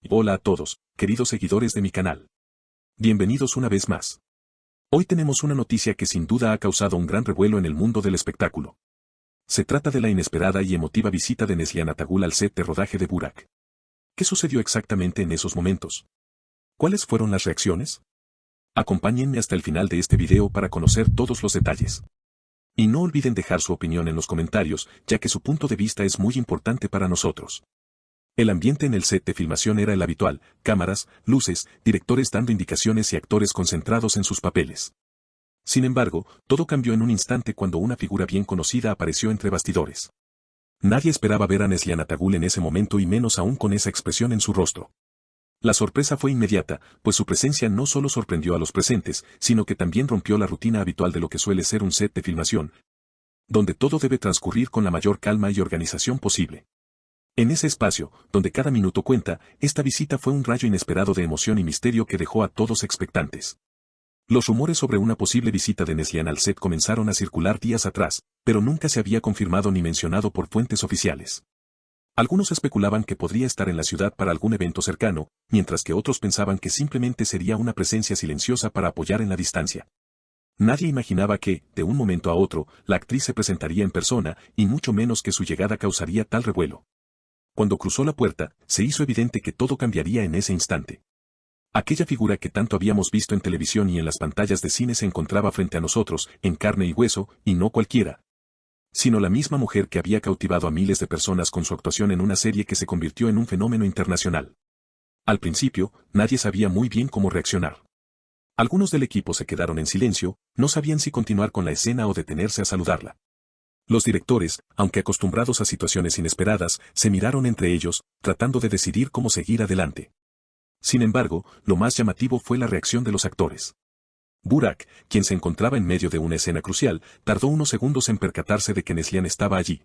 Hola a todos, queridos seguidores de mi canal. Bienvenidos una vez más. Hoy tenemos una noticia que sin duda ha causado un gran revuelo en el mundo del espectáculo. Se trata de la inesperada y emotiva visita de Neslihan Atagul al set de rodaje de Burak. ¿Qué sucedió exactamente en esos momentos? ¿Cuáles fueron las reacciones? Acompáñenme hasta el final de este video para conocer todos los detalles. Y no olviden dejar su opinión en los comentarios, ya que su punto de vista es muy importante para nosotros. El ambiente en el set de filmación era el habitual: cámaras, luces, directores dando indicaciones y actores concentrados en sus papeles. Sin embargo, todo cambió en un instante cuando una figura bien conocida apareció entre bastidores. Nadie esperaba ver a Neslihan Atagul en ese momento y menos aún con esa expresión en su rostro. La sorpresa fue inmediata, pues su presencia no solo sorprendió a los presentes, sino que también rompió la rutina habitual de lo que suele ser un set de filmación, donde todo debe transcurrir con la mayor calma y organización posible. En ese espacio, donde cada minuto cuenta, esta visita fue un rayo inesperado de emoción y misterio que dejó a todos expectantes. Los rumores sobre una posible visita de Neslihan al set comenzaron a circular días atrás, pero nunca se había confirmado ni mencionado por fuentes oficiales. Algunos especulaban que podría estar en la ciudad para algún evento cercano, mientras que otros pensaban que simplemente sería una presencia silenciosa para apoyar en la distancia. Nadie imaginaba que, de un momento a otro, la actriz se presentaría en persona, y mucho menos que su llegada causaría tal revuelo. Cuando cruzó la puerta, se hizo evidente que todo cambiaría en ese instante. Aquella figura que tanto habíamos visto en televisión y en las pantallas de cine se encontraba frente a nosotros, en carne y hueso, y no cualquiera, sino la misma mujer que había cautivado a miles de personas con su actuación en una serie que se convirtió en un fenómeno internacional. Al principio, nadie sabía muy bien cómo reaccionar. Algunos del equipo se quedaron en silencio, no sabían si continuar con la escena o detenerse a saludarla. Los directores, aunque acostumbrados a situaciones inesperadas, se miraron entre ellos, tratando de decidir cómo seguir adelante. Sin embargo, lo más llamativo fue la reacción de los actores. Burak, quien se encontraba en medio de una escena crucial, tardó unos segundos en percatarse de que Neslihan estaba allí.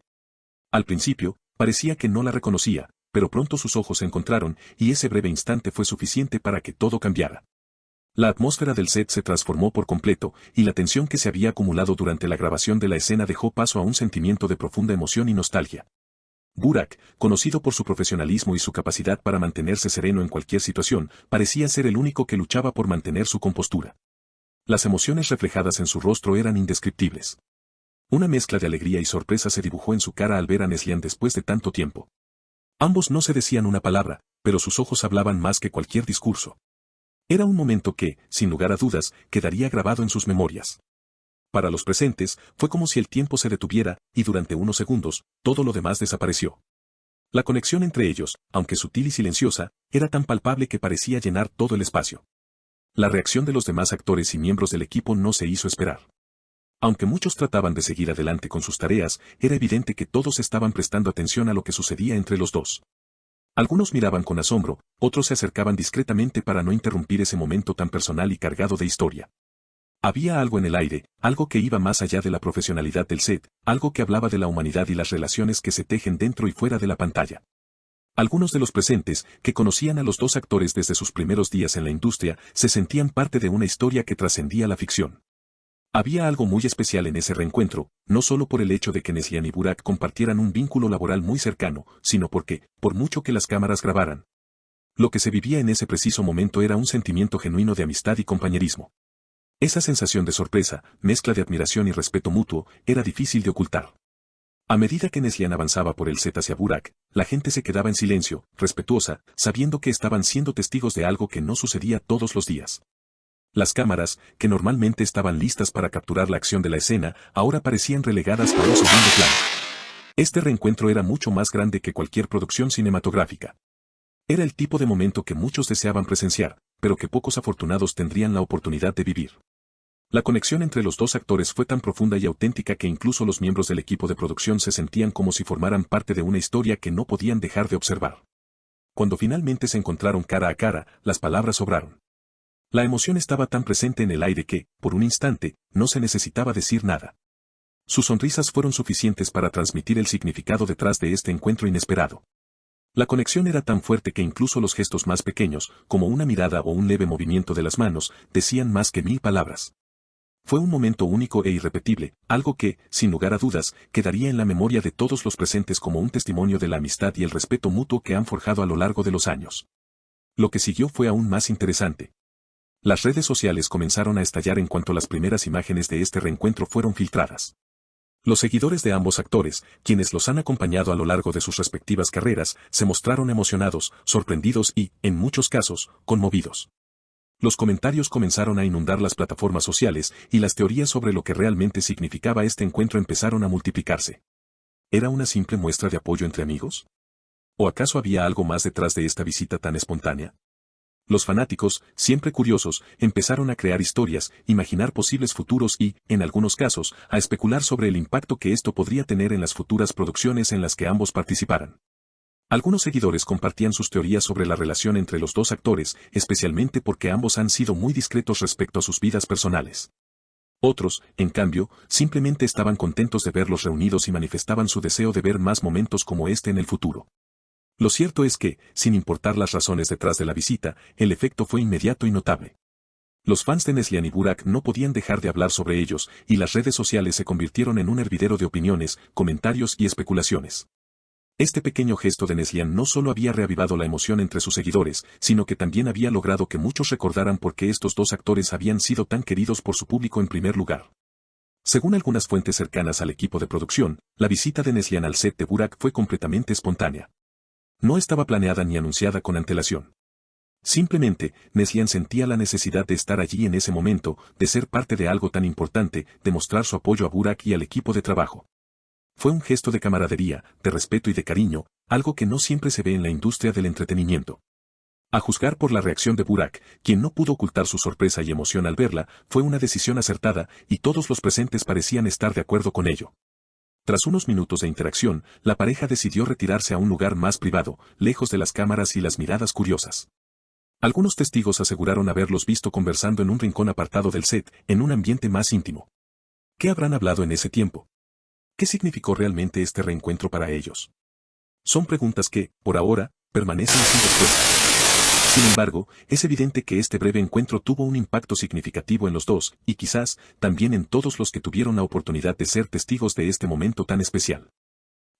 Al principio, parecía que no la reconocía, pero pronto sus ojos se encontraron, y ese breve instante fue suficiente para que todo cambiara. La atmósfera del set se transformó por completo, y la tensión que se había acumulado durante la grabación de la escena dejó paso a un sentimiento de profunda emoción y nostalgia. Burak, conocido por su profesionalismo y su capacidad para mantenerse sereno en cualquier situación, parecía ser el único que luchaba por mantener su compostura. Las emociones reflejadas en su rostro eran indescriptibles. Una mezcla de alegría y sorpresa se dibujó en su cara al ver a Neslihan después de tanto tiempo. Ambos no se decían una palabra, pero sus ojos hablaban más que cualquier discurso. Era un momento que, sin lugar a dudas, quedaría grabado en sus memorias. Para los presentes, fue como si el tiempo se detuviera, y durante unos segundos, todo lo demás desapareció. La conexión entre ellos, aunque sutil y silenciosa, era tan palpable que parecía llenar todo el espacio. La reacción de los demás actores y miembros del equipo no se hizo esperar. Aunque muchos trataban de seguir adelante con sus tareas, era evidente que todos estaban prestando atención a lo que sucedía entre los dos. Algunos miraban con asombro, otros se acercaban discretamente para no interrumpir ese momento tan personal y cargado de historia. Había algo en el aire, algo que iba más allá de la profesionalidad del set, algo que hablaba de la humanidad y las relaciones que se tejen dentro y fuera de la pantalla. Algunos de los presentes, que conocían a los dos actores desde sus primeros días en la industria, se sentían parte de una historia que trascendía la ficción. Había algo muy especial en ese reencuentro, no solo por el hecho de que Neslihan y Burak compartieran un vínculo laboral muy cercano, sino porque, por mucho que las cámaras grabaran, lo que se vivía en ese preciso momento era un sentimiento genuino de amistad y compañerismo. Esa sensación de sorpresa, mezcla de admiración y respeto mutuo, era difícil de ocultar. A medida que Neslihan avanzaba por el set hacia Burak, la gente se quedaba en silencio, respetuosa, sabiendo que estaban siendo testigos de algo que no sucedía todos los días. Las cámaras, que normalmente estaban listas para capturar la acción de la escena, ahora parecían relegadas a un segundo plano. Este reencuentro era mucho más grande que cualquier producción cinematográfica. Era el tipo de momento que muchos deseaban presenciar, pero que pocos afortunados tendrían la oportunidad de vivir. La conexión entre los dos actores fue tan profunda y auténtica que incluso los miembros del equipo de producción se sentían como si formaran parte de una historia que no podían dejar de observar. Cuando finalmente se encontraron cara a cara, las palabras sobraron. La emoción estaba tan presente en el aire que, por un instante, no se necesitaba decir nada. Sus sonrisas fueron suficientes para transmitir el significado detrás de este encuentro inesperado. La conexión era tan fuerte que incluso los gestos más pequeños, como una mirada o un leve movimiento de las manos, decían más que 1000 palabras. Fue un momento único e irrepetible, algo que, sin lugar a dudas, quedaría en la memoria de todos los presentes como un testimonio de la amistad y el respeto mutuo que han forjado a lo largo de los años. Lo que siguió fue aún más interesante. Las redes sociales comenzaron a estallar en cuanto las primeras imágenes de este reencuentro fueron filtradas. Los seguidores de ambos actores, quienes los han acompañado a lo largo de sus respectivas carreras, se mostraron emocionados, sorprendidos y, en muchos casos, conmovidos. Los comentarios comenzaron a inundar las plataformas sociales y las teorías sobre lo que realmente significaba este encuentro empezaron a multiplicarse. ¿Era una simple muestra de apoyo entre amigos? ¿O acaso había algo más detrás de esta visita tan espontánea? Los fanáticos, siempre curiosos, empezaron a crear historias, imaginar posibles futuros y, en algunos casos, a especular sobre el impacto que esto podría tener en las futuras producciones en las que ambos participaran. Algunos seguidores compartían sus teorías sobre la relación entre los dos actores, especialmente porque ambos han sido muy discretos respecto a sus vidas personales. Otros, en cambio, simplemente estaban contentos de verlos reunidos y manifestaban su deseo de ver más momentos como este en el futuro. Lo cierto es que, sin importar las razones detrás de la visita, el efecto fue inmediato y notable. Los fans de Neslihan y Burak no podían dejar de hablar sobre ellos, y las redes sociales se convirtieron en un hervidero de opiniones, comentarios y especulaciones. Este pequeño gesto de Neslihan no solo había reavivado la emoción entre sus seguidores, sino que también había logrado que muchos recordaran por qué estos dos actores habían sido tan queridos por su público en primer lugar. Según algunas fuentes cercanas al equipo de producción, la visita de Neslihan al set de Burak fue completamente espontánea. No estaba planeada ni anunciada con antelación. Simplemente, Neslihan sentía la necesidad de estar allí en ese momento, de ser parte de algo tan importante, de mostrar su apoyo a Burak y al equipo de trabajo. Fue un gesto de camaradería, de respeto y de cariño, algo que no siempre se ve en la industria del entretenimiento. A juzgar por la reacción de Burak, quien no pudo ocultar su sorpresa y emoción al verla, fue una decisión acertada, y todos los presentes parecían estar de acuerdo con ello. Tras unos minutos de interacción, la pareja decidió retirarse a un lugar más privado, lejos de las cámaras y las miradas curiosas. Algunos testigos aseguraron haberlos visto conversando en un rincón apartado del set, en un ambiente más íntimo. ¿Qué habrán hablado en ese tiempo? ¿Qué significó realmente este reencuentro para ellos? Son preguntas que, por ahora, permanecen sin respuesta. Sin embargo, es evidente que este breve encuentro tuvo un impacto significativo en los dos, y quizás, también en todos los que tuvieron la oportunidad de ser testigos de este momento tan especial.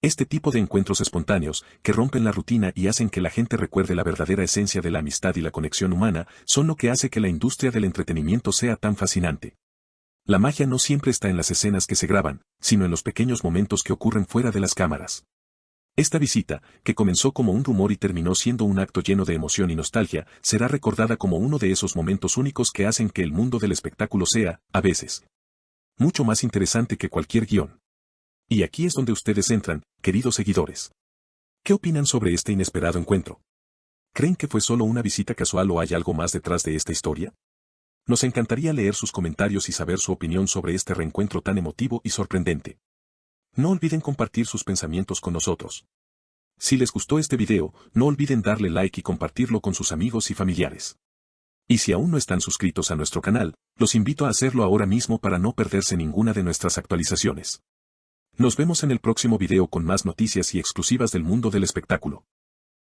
Este tipo de encuentros espontáneos, que rompen la rutina y hacen que la gente recuerde la verdadera esencia de la amistad y la conexión humana, son lo que hace que la industria del entretenimiento sea tan fascinante. La magia no siempre está en las escenas que se graban, sino en los pequeños momentos que ocurren fuera de las cámaras. Esta visita, que comenzó como un rumor y terminó siendo un acto lleno de emoción y nostalgia, será recordada como uno de esos momentos únicos que hacen que el mundo del espectáculo sea, a veces, mucho más interesante que cualquier guión. Y aquí es donde ustedes entran, queridos seguidores. ¿Qué opinan sobre este inesperado encuentro? ¿Creen que fue solo una visita casual o hay algo más detrás de esta historia? Nos encantaría leer sus comentarios y saber su opinión sobre este reencuentro tan emotivo y sorprendente. No olviden compartir sus pensamientos con nosotros. Si les gustó este video, no olviden darle like y compartirlo con sus amigos y familiares. Y si aún no están suscritos a nuestro canal, los invito a hacerlo ahora mismo para no perderse ninguna de nuestras actualizaciones. Nos vemos en el próximo video con más noticias y exclusivas del mundo del espectáculo.